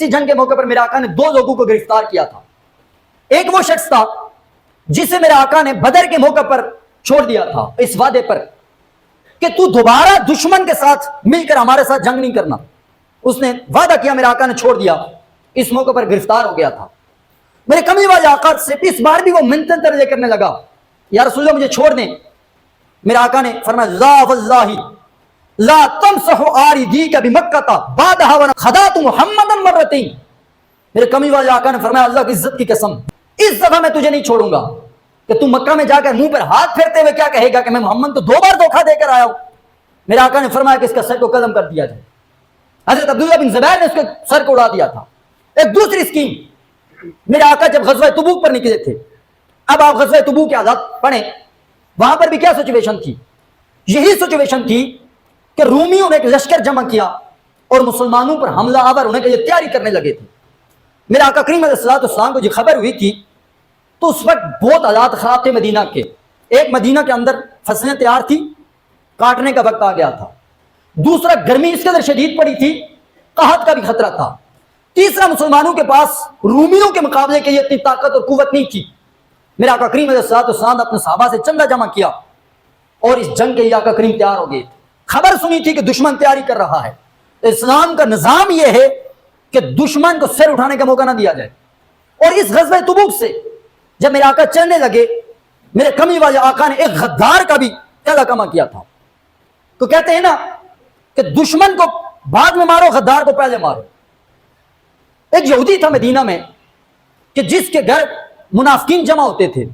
इसी जंग के मौके पर मेरे आका ने 2 लोगों को गिरफ्तार किया था। एक वो शख्स था जिसे मेरे आका ने बदर के मौके पर छोड़ दिया था इस वादे पर कि तू दोबारा दुश्मन के साथ मिलकर हमारे साथ जंग नहीं करना। उसने वादा किया, मेरे आका ने छोड़ दिया, इस मौके पर गिरफ्तार हो गया था। मेरे कमली वाले आका से इस बार भी वो मिन्नत दर्ज करने लगा, या रसूलल्लाह मुझे छोड़ दें। मेरे आका ने फरमाया, ला वल्लाही ला तमसहु आरिदीका बिमक्का बादहा व खदातु मुहम्मदन मर्रतैन। मेरे कमली वाले आका ने फरमाया, अल्लाह की इज्जत की कसम, इस दफा मैं तुझे नहीं छोड़ूंगा कि तू मक्का में जाकर मुंह पर हाथ फेरते हुए क्या कहेगा कि मैं मोहम्मद को 2 बार धोखा देकर आया हूं। मेरे आका ने फरमाया कि इसका सर को कलम कर दिया जाए। हजरत अब्दुल्लाह बिन ज़ुबैर ने उसके सर को उड़ा दिया था। एक दूसरी स्कीम, मेरे आका जब गज़वा तबूक पर निकले थे, अब आप गज़वा तबूक की आजाद पढ़ें, वहां पर भी क्या सिचुएशन थी? यही सिचुएशन थी कि रूमियों ने एक लश्कर जमा किया और मुसलमानों पर हमला आवर होने के लिए तैयारी करने लगे थे। मेरे आका करीम अलैहिस्सलाम को जो खबर हुई थी तो उस वक्त बहुत हालात खराब थे मदीना के। एक, मदीना के अंदर फसलें तैयार थी, काटने का वक्त आ गया था। दूसरा, गर्मी इस कदर शदीद पड़ी थी, कहत का भी खतरा था। तीसरा, मुसलमानों के पास रूमियों के मुकाबले के लिए इतनी ताकत और कुव्वत नहीं थी। मेरे आका करीम अलैहिस्सलाम ने अपने सहाबा से चंदा जमा किया और इस जंग के लिए आका करीम तैयार हो गए। खबर सुनी थी कि दुश्मन तैयारी कर रहा है। इस्लाम का निजाम यह है कि दुश्मन को सिर उठाने का मौका ना दिया जाए। और इस गज़वा तबूक से जब मेरे आका चलने लगे, मेरे कमी वाले आका ने एक गद्दार का भी तला कमा किया था। तो कहते हैं ना कि दुश्मन को बाद में मारो, गद्दार को पहले मारो। एक यहूदी था मदीना में कि जिसके घर मुनाफिकीन जमा होते थे,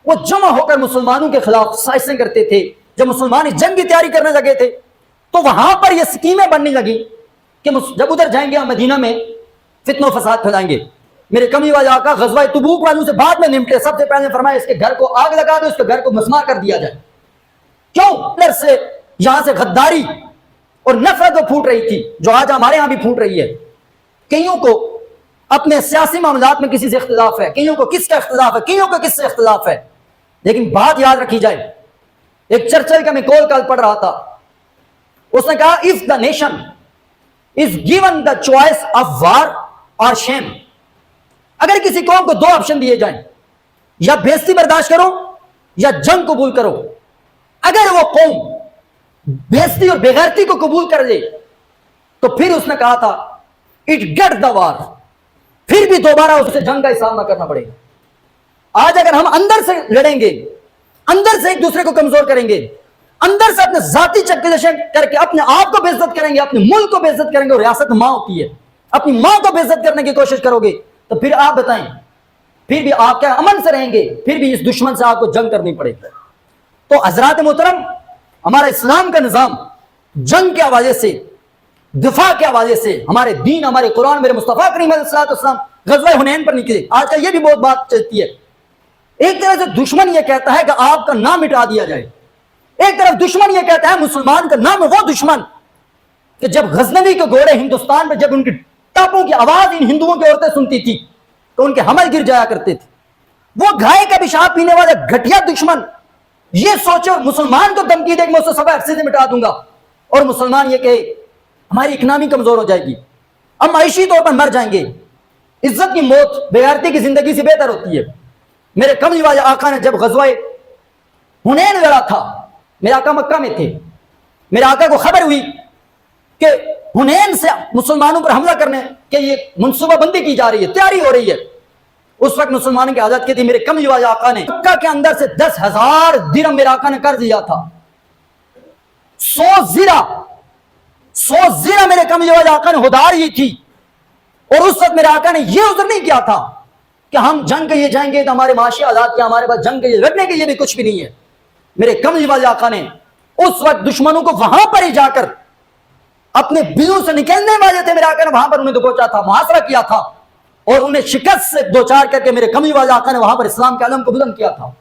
वो जमा होकर मुसलमानों के खिलाफ साजिशें करते थे। जब मुसलमान जंग की तैयारी करने लगे थे तो वहां पर ये स्कीमें बनने लगी कि जब उधर जाएंगे हम मदीना में फित्नो फसाद फैलाएंगे। मेरे कमी वाले आका गज़वा तबूक वालों से बाद में निपटे। सबसे पहले फरमाया, इसके घर को आग लगा दो, इसके घर को मसमार कर दिया जाए। क्यों? अंदर से यहां से गद्दारी और नफरत फूट रही थी, जो आज हमारे यहां भी फूट रही है। कईयों को अपने सियासी मामलात में किसी से इख्तिलाफ है, कईयों को किसका इख्तिलाफ है, कईयों को किससे इख्तिलाफ है। लेकिन बात याद रखी जाए, एक चर्चिल का मैं कल पढ़ रहा था, उसने कहा, if the nation is given the choice of war और शेम, अगर किसी कौम को 2 ऑप्शन दिए जाएं, या बेइज्जती बर्दाश्त करो या जंग कबूल करो, अगर वो कौम बेइज्जती और बेगैरती को कबूल कर ले तो फिर उसने कहा था इट गेट द वार, फिर भी दोबारा उससे जंग का सामना करना पड़ेगा। आज अगर हम अंदर से लड़ेंगे, अंदर से एक दूसरे को कमजोर करेंगे, अंदर से अपने जाती चक्कलेशन करके अपने आप को बेइज्जत करेंगे, अपने मुल्क को बेइज्जत करेंगे, और रियासत मां होती है, अपनी मां को बेइज्जत करने की कोशिश करोगे, तो फिर आप बताएं, फिर भी आप क्या अमन से रहेंगे? फिर भी इस दुश्मन से आपको जंग करनी पड़ेगी। तो हजरात मोहतरम, हमारा इस्लाम का निजाम जंग के हवाले से, दिफा के हवाले से, हमारे दीन, हमारे कुरान, मेरे मुस्तफा करीम अलैहिस्सलाम गज़वा हुनैन पर निकले। आजकल ये भी बहुत बात चलती है, एक तरह से दुश्मन ये कहता है कि आपका नाम मिटा दिया जाए, एक तरफ दुश्मन ये कहता है मुसलमान का नाम है वो दुश्मन कि जब गजनवी के घोड़े हिंदुस्तान में, जब उनकी टापों की आवाज इन हिंदुओं की औरतें सुनती थी तो उनके हमल गिर जाया करते थे। वो गाय का पेशाब पीने वाला घटिया दुश्मन ये सोचो मुसलमान को धमकी दे, मैं उसे सब अरसे से मिटा दूंगा, और मुसलमान ये कहे हमारी इकनॉमी कमजोर हो जाएगी, हम माइशी तौर पर मर जाएंगे, इज्जत की मौत बेगैरती की जिंदगी से बेहतर होती है। मेरे कमली वाले आका ने जब गज़वा हुनैन लड़ा था, मेरे आका मक्का में थे, मेरे आका को खबर हुई कि हुनैन से मुसलमानों पर हमला करने के लिए मनसूबाबंदी की जा रही है, तैयारी हो रही है। उस वक्त मुसलमानों की आजाद की थी। मेरे कमली वाले आका ने मक्का के अंदर से 10,000 दिरहम मेरे आका ने कर्ज लिया था। 100 ज़िरा मेरे कमली वाले आका ने उधार ही थी। और उस वक्त मेरे आका ने यह उधर नहीं किया था कि हम जंग के लिए जाएंगे तो हमारे माशी आजाद किया, हमारे पास जंग के लिए लड़ने के लिए भी कुछ भी नहीं है। मेरे कमली वाले आका ने उस वक्त दुश्मनों को वहां पर ही जाकर अपने बिलों से निकलने वाले थे, मेरे आका ने वहां पर उन्हें दबोचा था, मुहासरा किया था और उन्हें शिकस्त से दो चार करके मेरे कमली वाले आका ने वहां पर इस्लाम के आलम को बुलंद किया था।